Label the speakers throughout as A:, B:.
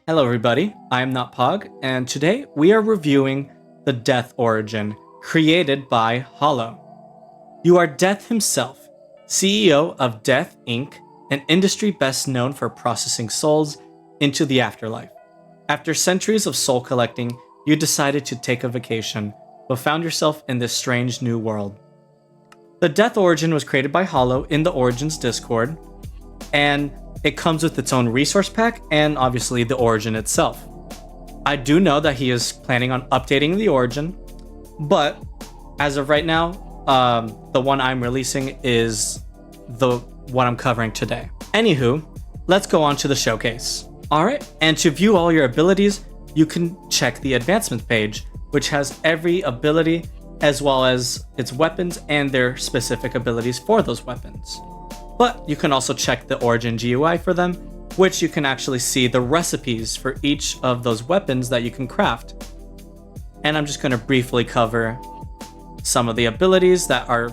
A: Hello everybody, I'm NotPog, and today we are reviewing the Death Origin, created by Hollow. You are Death himself, CEO of Death Inc., an industry best known for processing souls into the afterlife. After centuries of soul collecting, you decided to take a vacation, but found yourself in this strange new world. The Death Origin was created by Hollow in the Origins Discord, and it comes with its own resource pack and obviously the Origin itself. I do know that he is planning on updating the Origin, but as of right now, the one I'm releasing is the one I'm covering today. Anywho, let's go on to the showcase. Alright, and to view all your abilities, you can check the advancement page, which has every ability as well as its weapons and their specific abilities for those weapons. But you can also check the Origin GUI for them, which you can actually see the recipes for each of those weapons that you can craft. And I'm just going to briefly cover some of the abilities that are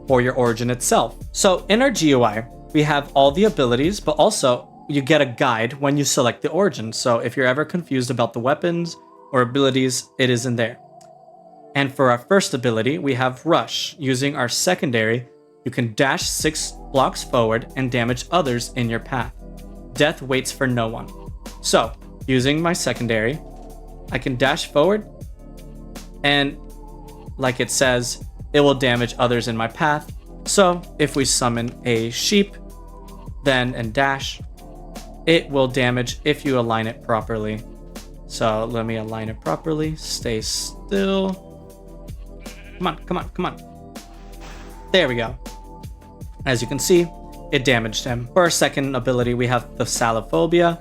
A: for your Origin itself. So in our GUI, we have all the abilities, but also you get a guide when you select the Origin. So if you're ever confused about the weapons or abilities, it is in there. And for our first ability, we have Rush. Using our secondary, you can dash 6 blocks forward and damage others in your path. Death waits for no one. So, using my secondary, I can dash forward, and like it says, it will damage others in my path. So, if we summon a sheep, then and dash, it will damage if you align it properly. So, let me align it properly. Stay still. Come on. There we go. As you can see, it damaged him. For our second ability, we have the Salophobia.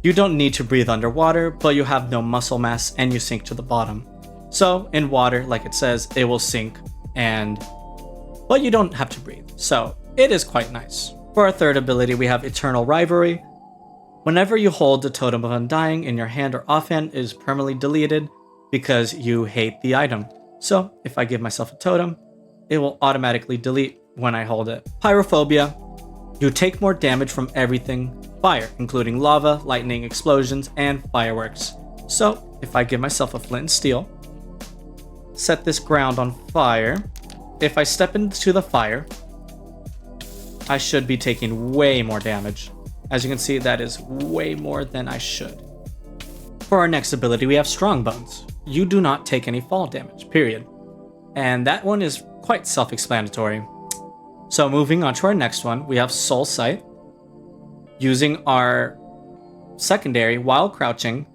A: You don't need to breathe underwater, but you have no muscle mass and you sink to the bottom. So in water, like it says, it will sink, but you don't have to breathe. So it is quite nice. For our third ability, we have Eternal Rivalry. Whenever you hold the Totem of Undying in your hand or offhand, it is permanently deleted because you hate the item. So if I give myself a totem, it will automatically delete when I hold it. Pyrophobia. You take more damage from everything fire, including lava, lightning, explosions, and fireworks. So if I give myself a flint and steel, set this ground on fire, if I step into the fire, I should be taking way more damage. As you can see, that is way more than I should. For our next ability, we have Strong Bones. You do not take any fall damage, period. And that one is quite self-explanatory. So moving on to our next one, we have Soul Scythe. Using our secondary while crouching,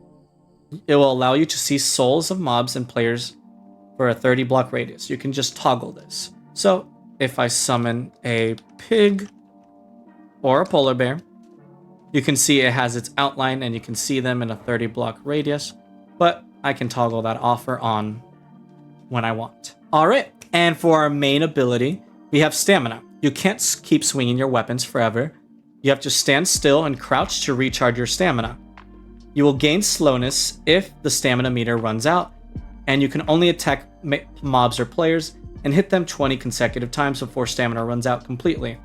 A: it will allow you to see souls of mobs and players for a 30 block radius. You can just toggle this. So if I summon a pig or a polar bear, you can see it has its outline and you can see them in a 30 block radius, but I can toggle that off or on when I want. All right, and for our main ability, we have Stamina. You can't keep swinging your weapons forever. You have to stand still and crouch to recharge your stamina. You will gain slowness if the stamina meter runs out, and you can only attack mobs or players and hit them 20 consecutive times before stamina runs out completely.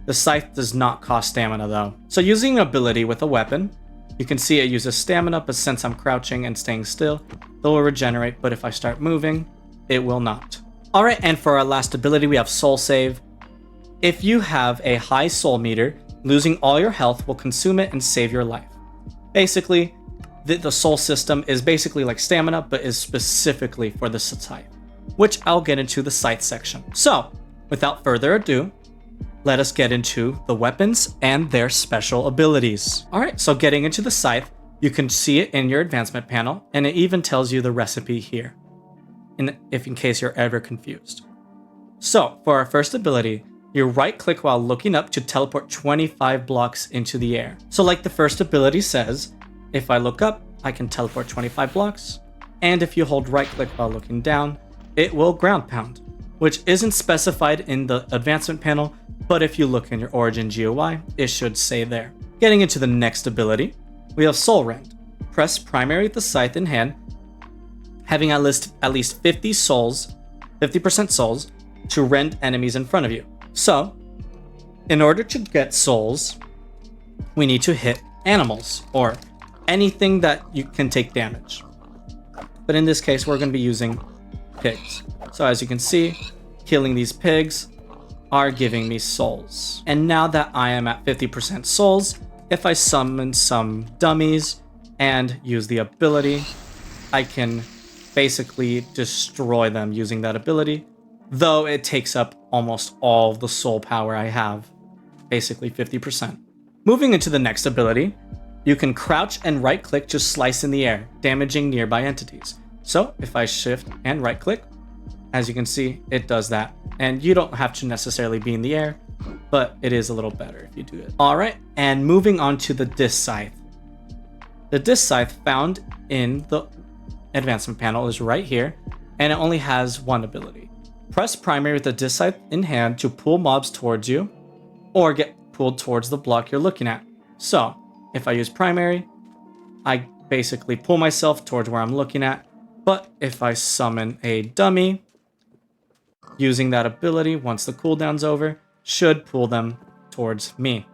A: The scythe does not cost stamina though. So using an ability with a weapon, you can see it uses stamina, but since I'm crouching and staying still, it will regenerate, but if I start moving, it will not. Alright, and for our last ability, we have Soul Save. If you have a high soul meter, losing all your health will consume it and save your life. Basically, the soul system is basically like stamina, but is specifically for the scythe, which I'll get into the scythe section. So, without further ado, let us get into the weapons and their special abilities. Alright, so getting into the scythe, you can see it in your advancement panel, and it even tells you the recipe here, in case you're ever confused. So, for our first ability, you right click while looking up to teleport 25 blocks into the air. So like the first ability says, if I look up, I can teleport 25 blocks, and if you hold right click while looking down, it will ground pound, which isn't specified in the advancement panel, but if you look in your Origin GUI, it should say there. Getting into the next ability, we have Soul Rend. Press primary with the scythe in hand, having at least 50% souls to rend enemies in front of you. So, in order to get souls, we need to hit animals or anything that you can take damage. But in this case, we're going to be using pigs. So as you can see, killing these pigs are giving me souls. And now that I am at 50% souls, if I summon some dummies and use the ability, I can basically destroy them using that ability, though it takes up almost all the soul power I have, basically 50%. Moving into the next ability, you can crouch and right click to slice in the air, damaging nearby entities. So if I shift and right click, as you can see, it does that. And you don't have to necessarily be in the air, but it is a little better if you do it. All right, and moving on to the Disc Scythe. The Disc Scythe found in the advancement panel is right here, and it only has one ability. Press primary with the Disc Scythe in hand to pull mobs towards you, or get pulled towards the block you're looking at. So, if I use primary, I basically pull myself towards where I'm looking at, but if I summon a dummy, using that ability once the cooldown's over, should pull them towards me.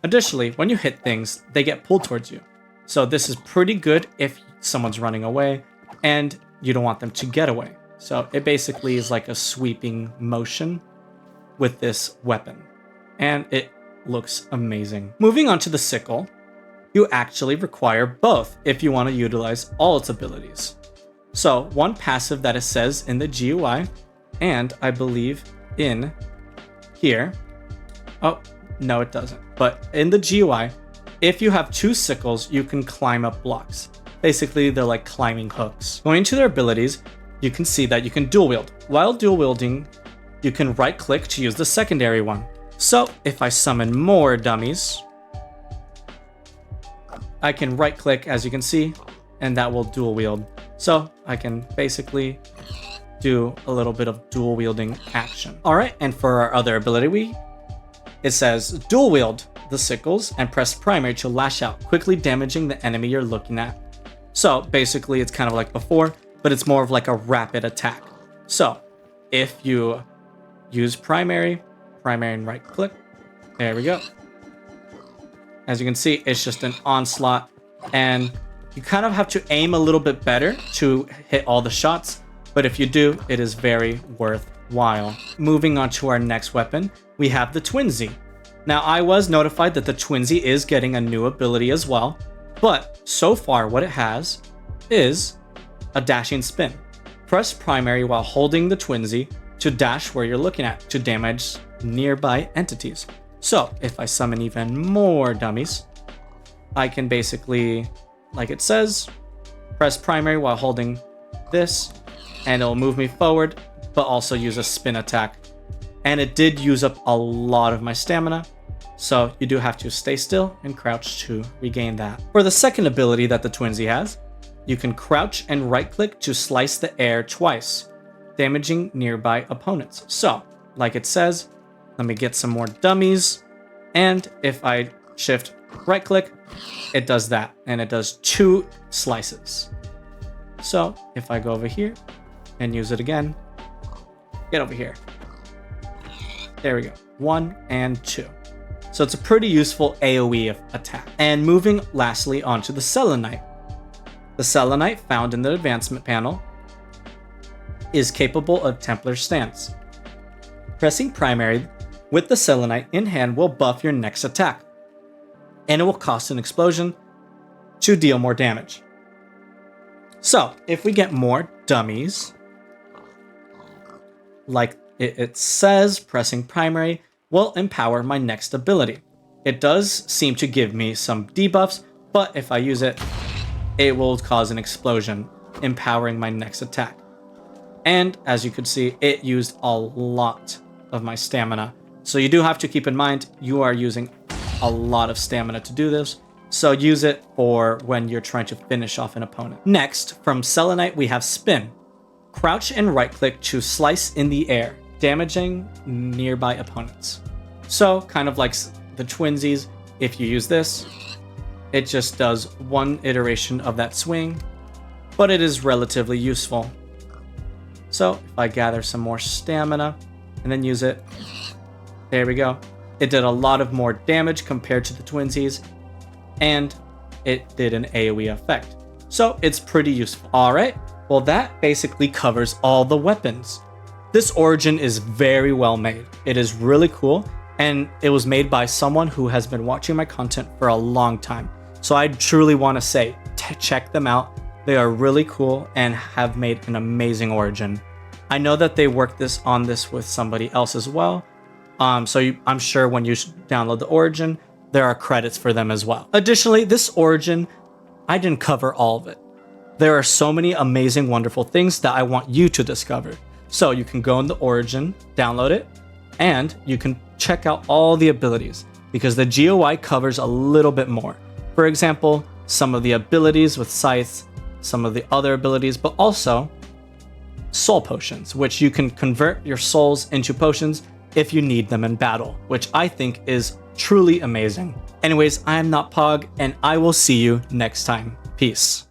A: Additionally, when you hit things, they get pulled towards you. So this is pretty good if someone's running away and you don't want them to get away. So it basically is like a sweeping motion with this weapon. And it looks amazing. Moving on to the Sickle, you actually require both if you want to utilize all its abilities. So one passive that it says in the GUI, and I believe in here. Oh, no, it doesn't. But in the GUI, if you have two sickles, you can climb up blocks. Basically, they're like climbing hooks. Going to their abilities, you can see that you can dual wield. While dual wielding, you can right click to use the secondary one. So if I summon more dummies, I can right click, as you can see, and that will dual wield. So I can basically do a little bit of dual wielding action. All right, and for our other ability, it says dual wield the sickles and press primary to lash out, quickly damaging the enemy you're looking at. So basically it's kind of like before, but it's more of like a rapid attack. So if you use primary and right click, there we go. As you can see, it's just an onslaught, and you kind of have to aim a little bit better to hit all the shots. But if you do, it is very worthwhile. Moving on to our next weapon, we have the Twinsie. Now, I was notified that the Twinsie is getting a new ability as well, but so far what it has is a dashing spin. Press primary while holding the Twinsie to dash where you're looking at to damage nearby entities. So if I summon even more dummies, I can basically, like it says, press primary while holding this, and it'll move me forward, but also use a spin attack. And it did use up a lot of my stamina, so you do have to stay still and crouch to regain that. For the second ability that the Twinsie has, you can crouch and right click to slice the air twice, damaging nearby opponents. So, like it says, let me get some more dummies, and if I shift right click, it does that, and it does 2 slices. So if I go over here and use it again, get over here. There we go, 1 and 2. So it's a pretty useful AoE attack. And moving lastly onto the Selenite. The Selenite found in the advancement panel is capable of Templar stance. Pressing primary with the Selenite in hand will buff your next attack, and it will cost an explosion to deal more damage. So if we get more dummies, like it says, pressing primary will empower my next ability. It does seem to give me some debuffs, but if I use it, it will cause an explosion, empowering my next attack. And as you could see, it used a lot of my stamina. So you do have to keep in mind, you are using a lot of stamina to do this. So use it for when you're trying to finish off an opponent. Next, from Selenite, we have Spin. Crouch and right click to slice in the air, damaging nearby opponents. So kind of like the Twinsies, if you use this, it just does one iteration of that swing, but it is relatively useful. So if I gather some more stamina and then use it, there we go. It did a lot of more damage compared to the Twinsies, and it did an AoE effect. So it's pretty useful. Alright, well that basically covers all the weapons. This origin is very well made. It is really cool, and it was made by someone who has been watching my content for a long time. So I truly want to say, check them out. They are really cool and have made an amazing origin. I know that they worked on this with somebody else as well. I'm sure when you download the origin, there are credits for them as well. Additionally, this origin, I didn't cover all of it. There are so many amazing, wonderful things that I want you to discover. So you can go in the origin, download it, and you can check out all the abilities, because the GUI covers a little bit more. For example, some of the abilities with scythes, some of the other abilities, but also soul potions, which you can convert your souls into potions if you need them in battle, which I think is truly amazing. Anyways, I am NotPog, and I will see you next time. Peace.